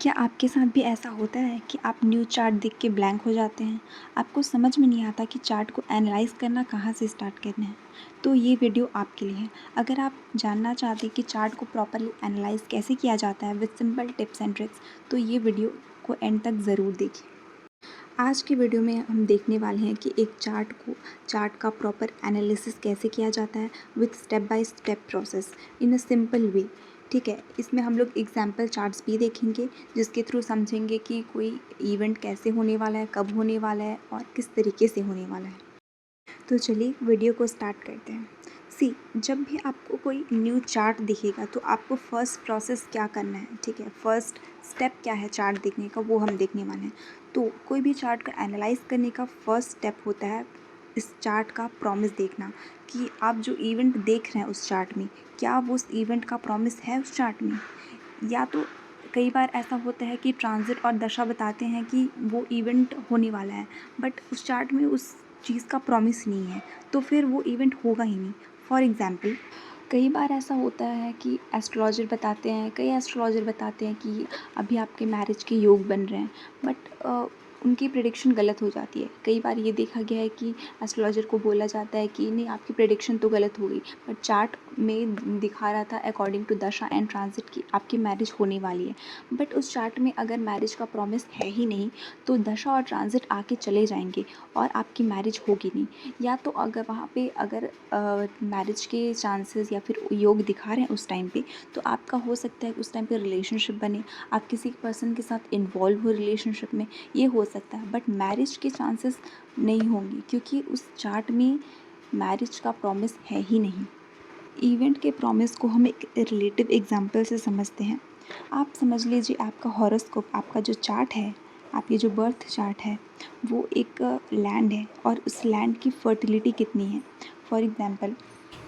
क्या आपके साथ भी ऐसा होता है कि आप न्यू चार्ट देख के ब्लैंक हो जाते हैं? आपको समझ में नहीं आता कि चार्ट को एनालाइज़ करना कहाँ से स्टार्ट करना है? तो ये वीडियो आपके लिए है। अगर आप जानना चाहते हैं कि चार्ट को प्रॉपर्ली एनालाइज़ कैसे किया जाता है with simple tips and tricks, तो ये वीडियो को एंड तक ज़रूर देखिए। आज की वीडियो में हम देखने वाले हैं कि एक चार्ट का प्रॉपर एनालिसिस कैसे किया जाता है with step by step process in a simple way. ठीक है, इसमें हम लोग एग्जाम्पल चार्ट्स भी देखेंगे जिसके थ्रू समझेंगे कि कोई इवेंट कैसे होने वाला है, कब होने वाला है और किस तरीके से होने वाला है। तो चलिए वीडियो को स्टार्ट करते हैं। जब भी आपको कोई न्यू चार्ट दिखेगा तो आपको फर्स्ट प्रोसेस क्या करना है, ठीक है, फर्स्ट स्टेप क्या है चार्ट देखने का, वो हम देखने वाले हैं। तो कोई भी चार्ट को एनालाइज करने का फर्स्ट स्टेप होता है इस चार्ट का प्रॉमिस देखना कि आप जो इवेंट देख रहे हैं उस चार्ट में, क्या वो उस इवेंट का प्रॉमिस है उस चार्ट में। या तो कई बार ऐसा होता है कि ट्रांजिट और दशा बताते हैं कि वो इवेंट होने वाला है, बट उस चार्ट में उस चीज़ का प्रॉमिस नहीं है, तो फिर वो इवेंट होगा ही नहीं। फॉर एग्ज़ाम्पल, कई बार ऐसा होता है कि एस्ट्रोलॉजर बताते हैं, कई एस्ट्रोलॉजर बताते हैं कि अभी आपके मैरिज के योग बन रहे हैं, बट उनकी प्रेडिक्शन गलत हो जाती है। कई बार ये देखा गया है कि एस्ट्रोलॉजर को बोला जाता है कि नहीं, आपकी प्रेडिक्शन तो गलत हो गई, बट चार्ट में दिखा रहा था अकॉर्डिंग टू दशा एंड ट्रांजिट की आपकी मैरिज होने वाली है। बट उस चार्ट में अगर मैरिज का प्रॉमिस है ही नहीं, तो दशा और ट्रांजिट आके चले जाएंगे और आपकी मैरिज होगी नहीं। या तो अगर वहाँ पे अगर मैरिज के चांसेस या फिर योग दिखा रहे हैं उस टाइम पे, तो आपका हो सकता है उस टाइम पे रिलेशनशिप बने, आप किसी पर्सन के साथ इन्वॉल्व हो रिलेशनशिप में, ये हो सकता है। बट मैरिज के चांसेस नहीं होंगे क्योंकि उस चार्ट में मैरिज का प्रॉमिस है ही नहीं। इवेंट के प्रॉमिस को हम एक रिलेटिव एग्जांपल से समझते हैं। आप समझ लीजिए आपका हॉरोस्कोप, आपका जो चार्ट है, आपकी जो बर्थ चार्ट है, वो एक लैंड है और उस लैंड की फर्टिलिटी कितनी है। फॉर एग्जांपल,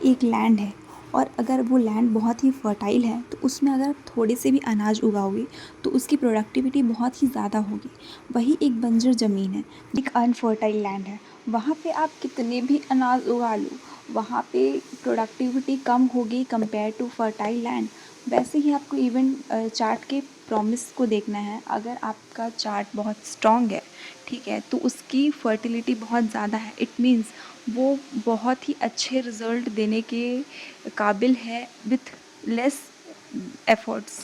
एक लैंड है और अगर वो लैंड बहुत ही फर्टाइल है तो उसमें अगर आप थोड़े से भी अनाज उगाओगे तो उसकी प्रोडक्टिविटी बहुत ही ज़्यादा होगी। वही एक बंजर ज़मीन है, एक अनफर्टाइल लैंड है, वहाँ पे आप कितने भी अनाज उगा लो, वहाँ पे प्रोडक्टिविटी कम होगी कंपेयर टू फर्टाइल लैंड। वैसे ही आपको इवन चार्ट के प्रॉमिस को देखना है। अगर आपका चार्ट बहुत स्ट्रॉन्ग है, ठीक है, तो उसकी फर्टिलिटी बहुत ज़्यादा है, इट मीन्स वो बहुत ही अच्छे रिज़ल्ट देने के काबिल है विथ लेस एफर्ट्स।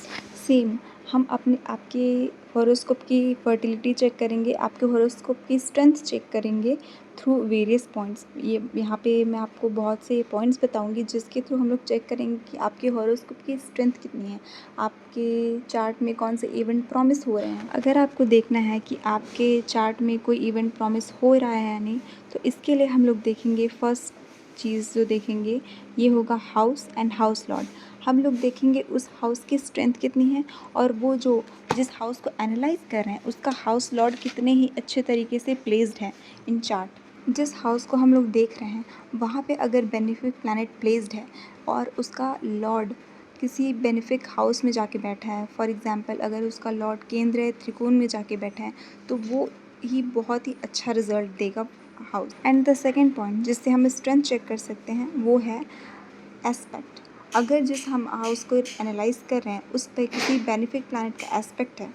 सेम हम अपने आपके हॉरोस्कोप की फर्टिलिटी चेक करेंगे, आपके हॉरोस्कोप की स्ट्रेंथ चेक करेंगे थ्रू वेरियस पॉइंट्स। ये यहाँ पे मैं आपको बहुत से पॉइंट्स बताऊंगी जिसके थ्रू हम लोग चेक करेंगे कि आपके हॉरोस्कोप की स्ट्रेंथ कितनी है, आपके चार्ट में कौन से इवेंट प्रॉमिस हो रहे हैं। अगर आपको देखना है कि आपके चार्ट में कोई इवेंट प्रॉमिस हो रहा है या नहीं, तो इसके लिए हम लोग देखेंगे, फर्स्ट चीज़ जो देखेंगे ये होगा हाउस एंड हाउस लॉर्ड। हम लोग देखेंगे उस हाउस की स्ट्रेंथ कितनी है और वो जो जिस हाउस को एनालाइज कर रहे हैं उसका हाउस लॉर्ड कितने ही अच्छे तरीके से प्लेस्ड है इन चार्ट। जिस हाउस को हम लोग देख रहे हैं वहाँ पे अगर बेनिफिक प्लैनेट प्लेस्ड है और उसका लॉर्ड किसी बेनिफिक हाउस में जाके बैठा है, फॉर एग्जांपल अगर उसका लॉर्ड केंद्र त्रिकोण में जाके बैठा है, तो वो ही बहुत ही अच्छा रिजल्ट देगा house. And the second point जिससे हम स्ट्रेंथ चेक कर सकते हैं वो है एस्पेक्ट। अगर जिस हम हाउस को एनालाइज कर रहे हैं उस पर किसी बेनिफिक प्लैनेट का एस्पेक्ट है,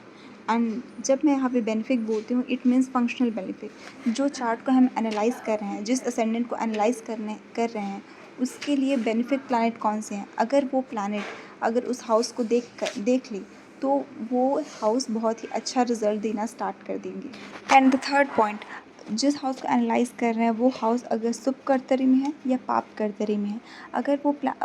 एंड जब मैं यहाँ पे बेनिफिक बोलती हूँ इट मीन्स फंक्शनल बेनिफिक। जो चार्ट को हम एनालाइज कर रहे हैं, जिस असेंडेंट को एनालाइज कर रहे हैं, उसके लिए बेनिफिक प्लैनेट कौन से हैं, अगर वो प्लैनेट अगर उस हाउस को देख ले तो वो हाउस बहुत ही अच्छा रिजल्ट देना स्टार्ट कर देंगे। एंड द थर्ड पॉइंट, जिस हाउस को एनालाइज कर रहे हैं वो हाउस अगर शुभ कर्तरी में है या पाप कर्तरी में है। अगर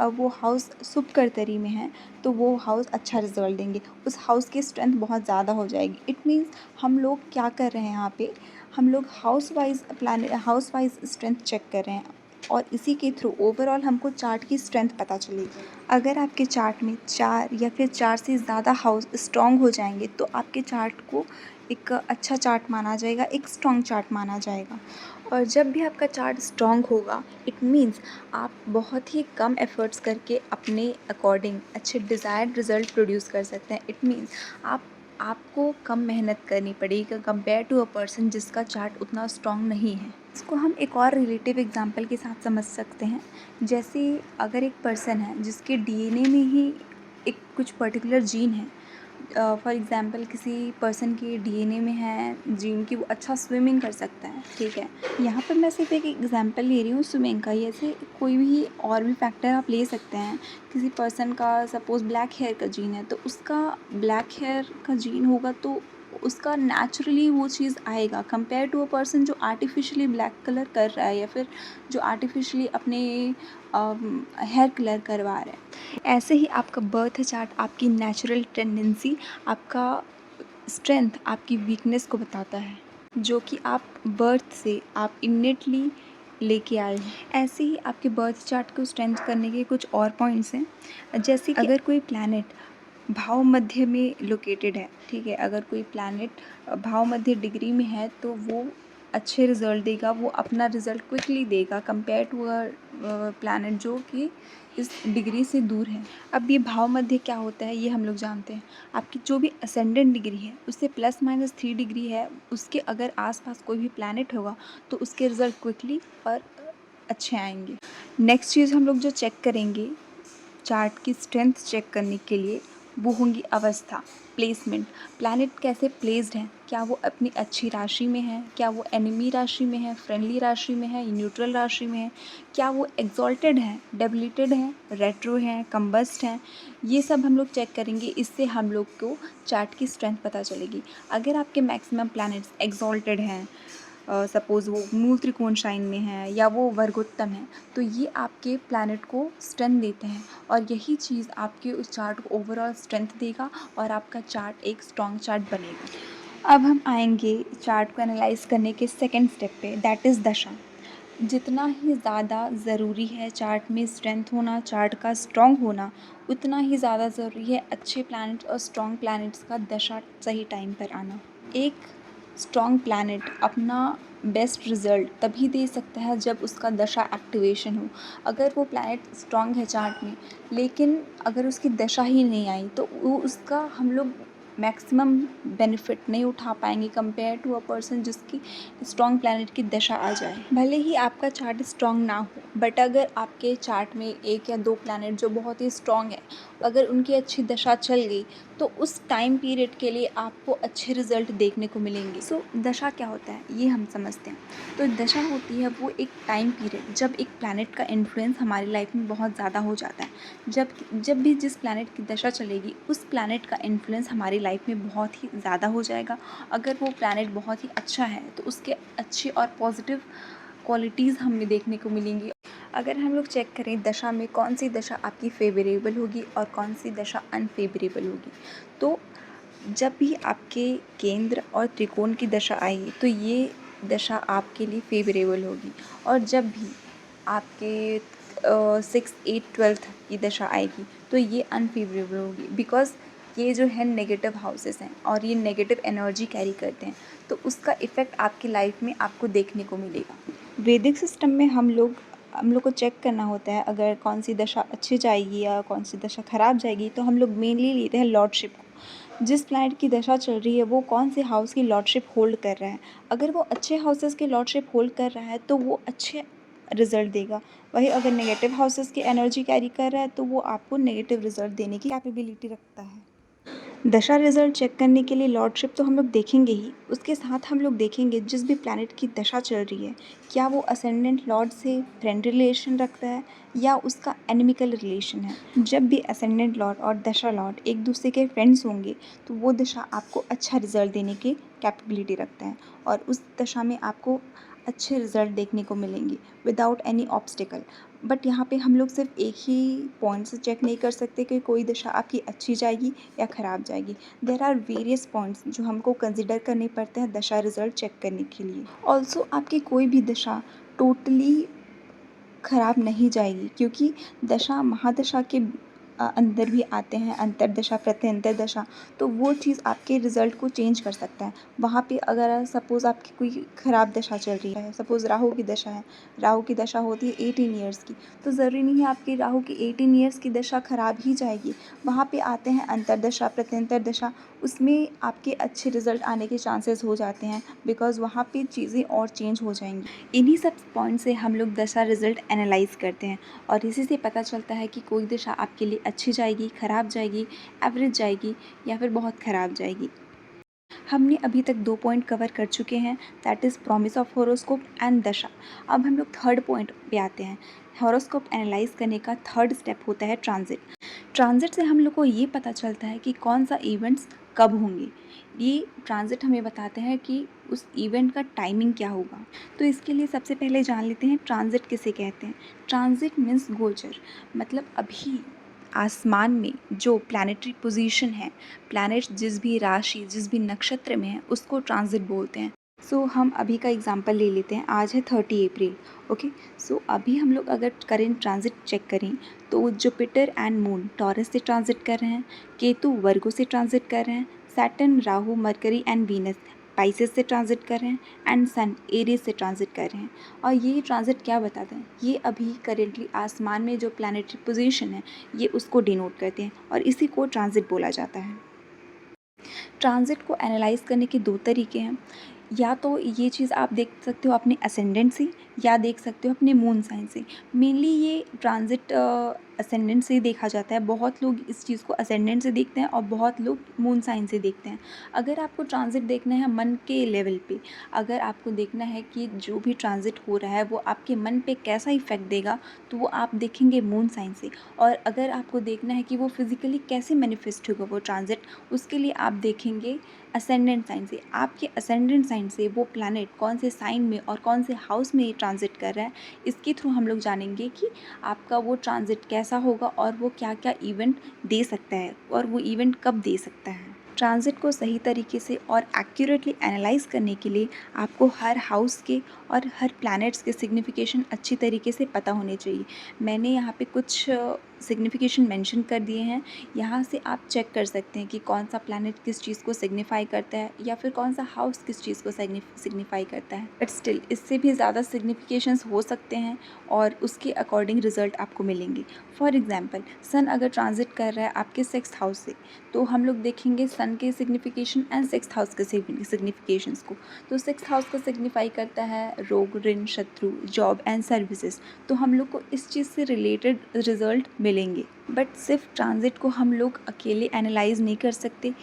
वो हाउस शुभ कर्तरी में है तो वो हाउस अच्छा रिजल्ट देंगे, उस हाउस की स्ट्रेंथ बहुत ज़्यादा हो जाएगी। इट मीन्स हम लोग क्या कर रहे हैं यहाँ पे, हम लोग हाउस वाइज स्ट्रेंथ चेक कर रहे हैं और इसी के थ्रू ओवरऑल हमको चार्ट की स्ट्रेंथ पता चलेगी। अगर आपके चार्ट में 4 या फिर 4 से ज़्यादा हाउस स्ट्रॉन्ग हो जाएंगे तो आपके चार्ट को एक अच्छा चार्ट माना जाएगा, एक स्ट्रॉन्ग चार्ट माना जाएगा। और जब भी आपका चार्ट स्ट्रॉन्ग होगा इट मीन्स आप बहुत ही कम एफर्ट्स करके अपने अकॉर्डिंग अच्छे डिज़ायर्ड रिज़ल्ट प्रोड्यूस कर सकते हैं। इट मीन्स आपको कम मेहनत करनी पड़ेगी कंपेयर टू अ पर्सन जिसका चार्ट उतना स्ट्रॉन्ग नहीं है। इसको हम एक और रिलेटिव एग्जांपल के साथ समझ सकते हैं। जैसे अगर एक पर्सन है जिसके डीएनए में ही एक कुछ पर्टिकुलर जीन है, फॉर एग्ज़ाम्पल किसी पर्सन के डीएनए में है जीन कि वो अच्छा स्विमिंग कर सकता है, ठीक है। यहाँ पर मैं सिर्फ एक एग्ज़ाम्पल ले रही हूँ स्विमिंग का, ही ऐसे कोई भी और भी फैक्टर आप ले सकते हैं। किसी पर्सन का सपोज़ ब्लैक हेयर का जीन है, तो उसका ब्लैक हेयर का जीन होगा तो उसका नेचुरली वो चीज़ आएगा कंपेयर टू अ पर्सन जो आर्टिफिशियली ब्लैक कलर कर रहा है या फिर जो आर्टिफिशियली अपने हेयर कलर करवा रहा है। ऐसे ही आपका बर्थ चार्ट आपकी नेचुरल टेंडेंसी, आपका स्ट्रेंथ, आपकी वीकनेस को बताता है, जो कि आप बर्थ से आप इनेटली लेके आए हैं। ऐसे ही आपके बर्थ चार्ट को स्ट्रेंथ करने के कुछ और पॉइंट्स हैं, जैसे कि अगर कोई प्लैनेट भाव मध्य में लोकेटेड है, ठीक है, अगर कोई प्लैनेट भाव मध्य डिग्री में है तो वो अच्छे रिजल्ट देगा, वो अपना रिजल्ट क्विकली देगा कंपेयर टू अ प्लैनेट जो कि इस डिग्री से दूर है। अब ये भाव मध्य क्या होता है ये हम लोग जानते हैं। आपकी जो भी असेंडेंट डिग्री है उससे +-3 डिग्री है, उसके अगर आसपास कोई भी प्लैनेट होगा तो उसके रिजल्ट क्विकली और अच्छे आएंगे। नेक्स्ट चीज़ हम लोग जो चेक करेंगे चार्ट की स्ट्रेंथ चेक करने के लिए, वो होंगी अवस्था, प्लेसमेंट। प्लैनेट कैसे प्लेस्ड हैं, क्या वो अपनी अच्छी राशि में है, क्या वो एनिमी राशि में है, फ्रेंडली राशि में है, न्यूट्रल राशि में है, क्या वो एक्सॉल्टेड है, डेबिलिटेड हैं, रेट्रो हैं, कंबस्ट हैं। ये सब हम लोग चेक करेंगे, इससे हम लोग को चार्ट की स्ट्रेंथ पता चलेगी। अगर आपके मैक्सिमम प्लैनेट्स एक्सॉल्टेड हैं, सपोज़ वो मूल त्रिकोण साइन में है या वो वर्गोत्तम है, तो ये आपके प्लैनेट को स्ट्रेंथ देते हैं और यही चीज़ आपके उस चार्ट को ओवरऑल स्ट्रेंथ देगा और आपका चार्ट एक स्ट्रॉन्ग चार्ट बनेगा। अब हम आएंगे चार्ट को एनालाइज करने के सेकेंड स्टेप पे, दैट इज़ दशा। जितना ही ज़्यादा ज़रूरी है चार्ट में स्ट्रेंथ होना, चार्ट का स्ट्रॉन्ग होना, उतना ही ज़्यादा ज़रूरी है अच्छे प्लैनेट्स और स्ट्रॉन्ग प्लैनेट्स का दशा सही टाइम पर आना। एक स्ट्रॉन्ग प्लैनेट अपना बेस्ट रिज़ल्ट तभी दे सकता है जब उसका दशा एक्टिवेशन हो। अगर वो प्लैनेट स्ट्रॉन्ग है चार्ट में लेकिन अगर उसकी दशा ही नहीं आई तो वो उसका हम लोग मैक्सिमम बेनिफिट नहीं उठा पाएंगे कंपेयर टू अ पर्सन जिसकी स्ट्रॉन्ग प्लैनेट की दशा आ जाए। भले ही आपका चार्ट स्ट्रॉन्ग ना हो, बट अगर आपके चार्ट में 1 या 2 प्लैनेट जो बहुत ही स्ट्रॉन्ग है, अगर उनकी अच्छी दशा चल गई तो उस टाइम पीरियड के लिए आपको अच्छे रिजल्ट देखने को मिलेंगे। सो दशा क्या होता है ये हम समझते हैं। तो दशा होती है वो एक टाइम पीरियड जब एक प्लैनेट का इन्फ्लुएंस हमारी लाइफ में बहुत ज़्यादा हो जाता है। जब भी जिस प्लैनेट की दशा चलेगी उस प्लैनेट का इन्फ्लुएंस हमारी लाइफ में बहुत ही ज़्यादा हो जाएगा। अगर वो प्लैनेट बहुत ही अच्छा है तो उसके अच्छे और पॉजिटिव क्वालिटीज़ हमें देखने को मिलेंगी। अगर हम लोग चेक करें दशा में कौन सी दशा आपकी फेवरेबल होगी और कौन सी दशा अनफेवरेबल होगी, तो जब भी आपके केंद्र और त्रिकोण की दशा आएगी तो ये दशा आपके लिए फेवरेबल होगी और जब भी आपके 6, 8, 12th की दशा आएगी तो ये अनफेवरेबल होगी, बिकॉज़ ये जो है नेगेटिव हाउसेस हैं और ये नेगेटिव एनर्जी कैरी करते हैं, तो उसका इफ़ेक्ट आपकी लाइफ में आपको देखने को मिलेगा। वैदिक सिस्टम में हम लोग को चेक करना होता है अगर कौन सी दशा अच्छी जाएगी या कौन सी दशा ख़राब जाएगी, तो हम लोग मेनली लेते हैं लॉर्डशिप को। जिस प्लैनेट की दशा चल रही है वो कौन से हाउस की लॉर्डशिप होल्ड कर रहा है। अगर वो अच्छे हाउसेस की लॉर्डशिप होल्ड कर रहा है तो वो अच्छे रिजल्ट देगा। वही अगर नेगेटिव हाउसेस की एनर्जी कैरी कर रहा है तो वो आपको नेगेटिव रिजल्ट देने की कैपेबिलिटी रखता है। दशा रिजल्ट चेक करने के लिए लॉर्डशिप तो हम लोग देखेंगे ही, उसके साथ हम लोग देखेंगे जिस भी प्लैनेट की दशा चल रही है क्या वो असेंडेंट लॉर्ड से फ्रेंड रिलेशन रखता है या उसका एनिमिकल रिलेशन है। जब भी असेंडेंट लॉर्ड और दशा लॉर्ड एक दूसरे के फ्रेंड्स होंगे तो वो दशा आपको अच्छा रिजल्ट देने की कैपेबिलिटी रखता है और उस दशा में आपको अच्छे रिजल्ट देखने को मिलेंगे विदाउट एनी ऑब्स्टिकल। बट यहाँ पे हम लोग सिर्फ एक ही पॉइंट से चेक नहीं कर सकते कि कोई दशा आपकी अच्छी जाएगी या ख़राब जाएगी। देयर आर वेरियस पॉइंट्स जो हमको कंसिडर करने पड़ते हैं दशा रिजल्ट चेक करने के लिए। ऑल्सो आपकी कोई भी दशा टोटली ख़राब नहीं जाएगी क्योंकि दशा महादशा के अंदर भी आते हैं अंतर्दशा प्रत्यंतर दशा, तो वो चीज़ आपके रिज़ल्ट को चेंज कर सकता है। वहाँ पे अगर सपोज़ आपकी कोई ख़राब दशा चल रही है, सपोज़ राहु की दशा है, राहु की दशा होती है 18 ईयर्स की, तो ज़रूरी नहीं है आपकी राहु की 18 ईयर्स की दशा ख़राब ही जाएगी। वहाँ पे आते हैं अंतर्दशा प्रत्यंतर दशा, उसमें आपके अच्छे रिज़ल्ट आने के चांसेस हो जाते हैं बिकॉज़ वहाँ पे चीज़ें और चेंज हो जाएंगी। इन्हीं सब पॉइंट से हम लोग दशा रिज़ल्ट एनालाइज करते हैं और इसी से पता चलता है कि कोई दशा आपके लिए अच्छी जाएगी, ख़राब जाएगी, एवरेज जाएगी या फिर बहुत ख़राब जाएगी। हमने अभी तक 2 पॉइंट कवर कर चुके हैं, that is promise of horoscope and दशा। अब हम लोग थर्ड पॉइंट पे आते हैं। हॉरोस्कोप एनालाइज करने का थर्ड स्टेप होता है ट्रांजिट। ट्रांजिट से हम लोग को ये पता चलता है कि कौन सा इवेंट्स कब होंगे। ये ट्रांजिट हमें बताते हैं कि उस इवेंट का टाइमिंग क्या होगा। तो इसके लिए सबसे पहले जान लेते हैं ट्रांजिट किसे कहते हैं। ट्रांजिट मीन्स गोचर, मतलब अभी आसमान में जो प्लानिटरी पोजीशन है, प्लैनेट्स जिस भी राशि, जिस भी नक्षत्र में है, उसको ट्रांजिट बोलते हैं। सो हम अभी का एग्जांपल ले लेते हैं। आज है 30 अप्रैल। ओके, सो अभी हम लोग अगर करेंट ट्रांजिट चेक करें तो जुपिटर एंड मून टॉरस से ट्रांजिट कर रहे हैं, केतु वर्गो से ट्रांजिट कर रहे हैं, Saturn Rahu mercury and Venus Pisces से ट्रांजिट कर रहे हैं, एंड सन एरीज से ट्रांजिट कर रहे हैं। और ये ट्रांजिट क्या बताते हैं, ये अभी करेंटली आसमान में जो प्लानिटरी पोजीशन है ये उसको डिनोट करते हैं और इसी को ट्रांजिट बोला जाता है। ट्रांजिट को एनालाइज करने के दो तरीके हैं। या तो ये चीज़ आप देख सकते हो अपने असेंडेंट से, या देख सकते हो अपने मून साइन से। मेनली ये ट्रांजिट असेंडेंट से देखा जाता है। बहुत लोग इस चीज़ को असेंडेंट से देखते हैं और बहुत लोग मून साइन से देखते हैं। अगर आपको ट्रांजिट देखना है मन के लेवल पे, अगर आपको देखना है कि जो भी ट्रांजिट हो रहा है वो आपके मन पे कैसा इफेक्ट देगा, तो वो आप देखेंगे मून साइन से। और अगर आपको देखना है कि वो फिज़िकली कैसे मैनिफेस्ट होगा वो ट्रांजिट, उसके लिए आप देखेंगे असेंडेंट साइन से। आपके असेंडेंट साइन से वो प्लैनेट कौन से साइन में और कौन से हाउस में ये ट्रांजिट कर रहा है, इसके थ्रू हम लोग जानेंगे कि आपका वो ट्रांजिट कैसा होगा और वो क्या क्या इवेंट दे सकता है और वो इवेंट कब दे सकता है। ट्रांजिट को सही तरीके से और एक्यूरेटली एनालाइज करने के लिए आपको हर हाउस के और हर प्लैनेट्स के सिग्निफिकेशन अच्छी तरीके से पता होने चाहिए। मैंने यहाँ पे कुछ सिग्निफिकेशन मेंशन कर दिए हैं। यहाँ से आप चेक कर सकते हैं कि कौन सा प्लैनेट किस चीज़ को सिग्निफाई करता है या फिर कौन सा हाउस किस चीज़ को सिग्निफाई करता है। बट स्टिल इससे भी ज़्यादा सिग्निफिकेशंस हो सकते हैं और उसके अकॉर्डिंग रिजल्ट आपको मिलेंगे। फॉर एग्जाम्पल, सन अगर ट्रांजिट कर रहा है आपके 6th हाउस से, तो हम लोग देखेंगे सन के सिग्निफिकेशन एंड 6th हाउस के सिग्निफिकेशंस को। तो 6th हाउस को सिग्निफाई करता है रोग, ऋण, शत्रु, जॉब एंड सर्विसेज। तो हम लोग को इस चीज़ से रिलेटेड रिजल्ट मिलेंगे। बट सिर्फ ट्रांजिट को हम लोग अकेले एनालाइज नहीं कर सकते।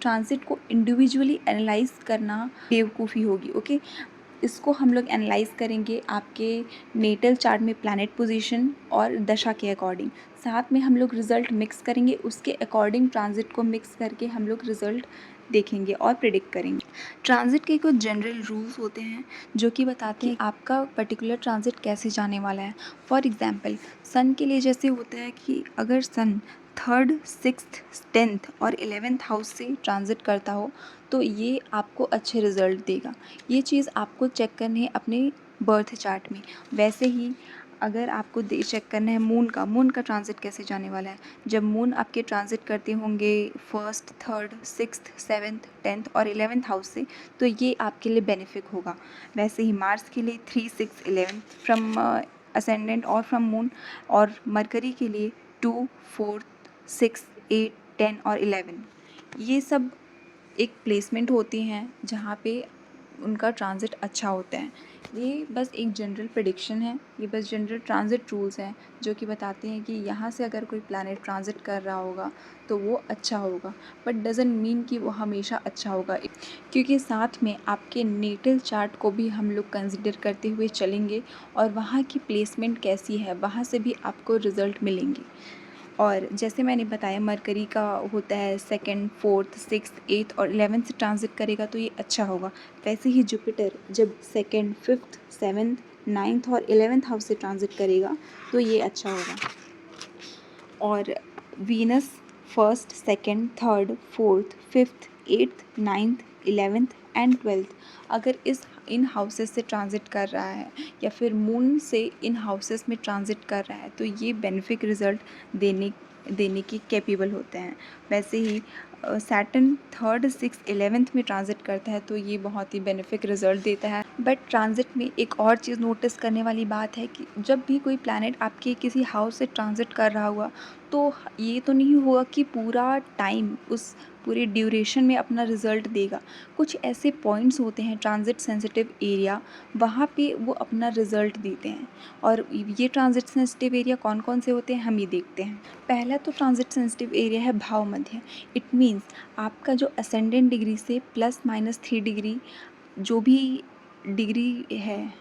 ट्रांजिट को इंडिविजुअली एनालाइज करना बेवकूफ़ी होगी। ओके, इसको हम लोग एनालाइज करेंगे आपके नेटल चार्ट में प्लैनेट पोजीशन और दशा के अकॉर्डिंग। साथ में हम लोग रिज़ल्ट मिक्स करेंगे, उसके अकॉर्डिंग ट्रांजिट को मिक्स करके हम लोग रिज़ल्ट देखेंगे और प्रिडिक्ट करेंगे। ट्रांजिट के कुछ जनरल रूल्स होते हैं जो कि बताते हैं आपका पर्टिकुलर ट्रांजिट कैसे जाने वाला है। फॉर एग्जांपल, सन के लिए जैसे होता है कि अगर सन 3rd, 6th, 10th और 11th हाउस से ट्रांजिट करता हो तो ये आपको अच्छे रिजल्ट देगा। ये चीज़ आपको चेक करनी है अपने बर्थ चार्ट में। वैसे ही अगर आपको चेक करना है मून का ट्रांजिट कैसे जाने वाला है, जब मून आपके ट्रांजिट करते होंगे 1st, 3rd, 6th, 7th, 10th और 11th हाउस से, तो ये आपके लिए बेनिफिक होगा। वैसे ही मार्स के लिए 3, 6, 11 फ्रॉम असेंडेंट और फ्रॉम मून, और मरकरी के लिए 2, 4, 6, 8, 10 और 11। ये सब एक प्लेसमेंट होती हैं जहाँ पे उनका ट्रांजिट अच्छा होता है। ये बस एक जनरल प्रेडिक्शन है, ये बस जनरल ट्रांजिट रूल्स हैं जो कि बताते हैं कि यहाँ से अगर कोई प्लैनेट ट्रांजिट कर रहा होगा तो वो अच्छा होगा। बट डजंट मीन कि वो हमेशा अच्छा होगा, क्योंकि साथ में आपके नेटल चार्ट को भी हम लोग कंसिडर करते हुए चलेंगे और वहाँ की प्लेसमेंट कैसी है वहाँ से भी आपको रिज़ल्ट मिलेंगे। और जैसे मैंने बताया मरकरी का होता है 2nd, 4th, 6th, 8th और 11th से ट्रांजिट करेगा तो ये अच्छा होगा। वैसे ही जुपिटर जब 2nd, 5th, 7th, 9th और 11th हाउस से ट्रांजिट करेगा तो ये अच्छा होगा। और Venus 1st, 2nd, 3rd, 4th, 5th, 8th, 9th, 11th and 12th अगर इन हाउसेस से ट्रांजिट कर रहा है या फिर मून से इन हाउसेस में ट्रांजिट कर रहा है तो ये बेनिफिक रिज़ल्ट देने की कैपेबल होते हैं। वैसे ही सैटर्न 3rd, 6th, 11th में ट्रांजिट करता है तो ये बहुत ही बेनिफिक रिज़ल्ट देता है। बट ट्रांज़िट में एक और चीज़ नोटिस करने वाली बात है कि जब भी कोई प्लैनेट आपके किसी हाउस से ट्रांज़िट कर रहा होगा, तो ये तो नहीं होगा कि पूरा टाइम उस पूरी ड्यूरेशन में अपना रिज़ल्ट देगा। कुछ ऐसे पॉइंट्स होते हैं ट्रांज़िट सेंसिटिव एरिया, वहाँ पे वो अपना रिज़ल्ट देते हैं। और ये ट्रांज़िट सेंसिटिव एरिया कौन-कौन से होते हैं, हम ये देखते हैं। पहला तो ट्रांज़िट सेंसिटिव एरिया है भाव मध्य। इट मीन्स आपका जो असेंडेंट डिग्री से ±3 डिग्री जो भी डिग्री है,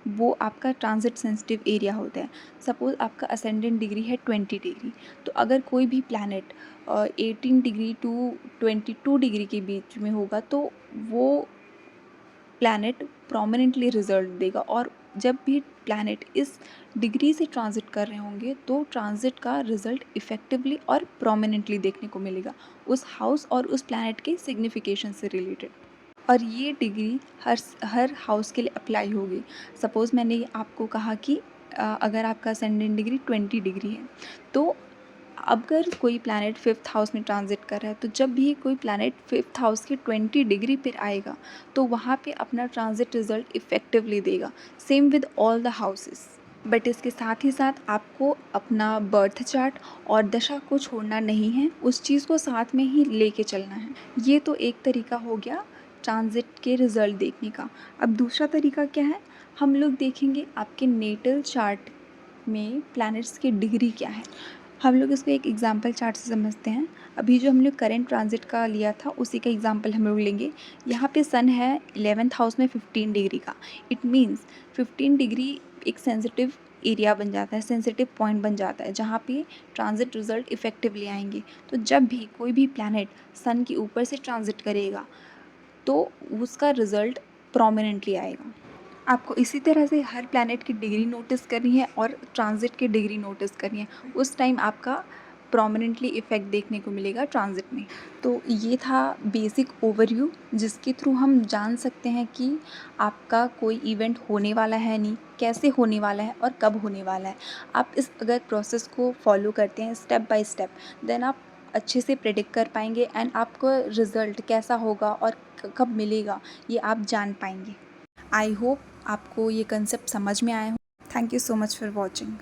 वो आपका ट्रांज़िट सेंसिटिव एरिया होता है। सपोज़ आपका असेंडेंट डिग्री है 20 डिग्री, तो अगर कोई भी प्लैनेट 18 डिग्री टू 22 डिग्री के बीच में होगा, तो वो प्लैनेट प्रोमिनेंटली रिज़ल्ट देगा। और जब भी प्लैनेट इस डिग्री से ट्रांज़िट कर रहे होंगे, तो ट्रांज़िट का रिज़ल्ट इफ़ेक्टिवली और प्रोमिनेंटली देखने को मिलेगा, उस हाउस और उस प्लैनेट के सिग्निफिकेशन से रिलेटेड। और ये डिग्री हर हाउस के लिए अप्लाई होगी। सपोज़ मैंने आपको कहा कि अगर आपका असेंडेंट डिग्री 20 डिग्री है, तो अगर कोई प्लैनेट 5th हाउस में ट्रांज़िट कर रहा है, तो जब भी कोई प्लैनेट 5th हाउस के 20 डिग्री पर आएगा, तो वहाँ पे अपना ट्रांज़िट रिज़ल्ट इफ़ेक्टिवली देगा। Same with all the houses. But इसके साथ ही साथ आपको अपना बर्थ चार्ट और दशा को छोड़ना नहीं है, उस चीज़ को साथ में ही लेके चलना है। ये तो एक तरीका हो गया ट्रांज़िट के रिज़ल्ट देखने का। अब दूसरा तरीका क्या है, हम लोग देखेंगे आपके नेटल चार्ट में प्लैनेट्स की डिग्री क्या है। हम लोग इसको एक एग्जाम्पल चार्ट से समझते हैं। अभी जो हम लोग करेंट ट्रांज़िट का लिया था, उसी का एग्जाम्पल हम लोग लेंगे। यहाँ पे सन है 11th हाउस में 15 डिग्री का। इट मीन्स 15 डिग्री एक सेंसिटिव एरिया बन जाता है, सेंसिटिव पॉइंट बन जाता है, जहाँ पे ट्रांज़िट रिज़ल्ट इफ़ेक्टिवली आएंगे। तो जब भी कोई भी प्लैनेट सन के ऊपर से ट्रांज़िट करेगा, तो उसका रिज़ल्ट प्रोमिनेंटली आएगा। आपको इसी तरह से हर प्लैनेट की डिग्री नोटिस करनी है और ट्रांज़िट की डिग्री नोटिस करनी है। उस टाइम आपका प्रोमिनेंटली इफ़ेक्ट देखने को मिलेगा ट्रांज़िट में। तो ये था बेसिक ओवरव्यू, जिसके थ्रू हम जान सकते हैं कि आपका कोई इवेंट होने वाला है नहीं, कैसे होने वाला है और कब होने वाला है। आप इस अगर प्रोसेस को फॉलो करते हैं स्टेप बाय स्टेप, देन आप अच्छे से प्रेडिक्ट कर पाएंगे एंड आपका रिज़ल्ट कैसा होगा और कब मिलेगा, ये आप जान पाएंगे। आई होप आपको ये कंसेप्ट समझ में आया हो। Thank you so much for watching.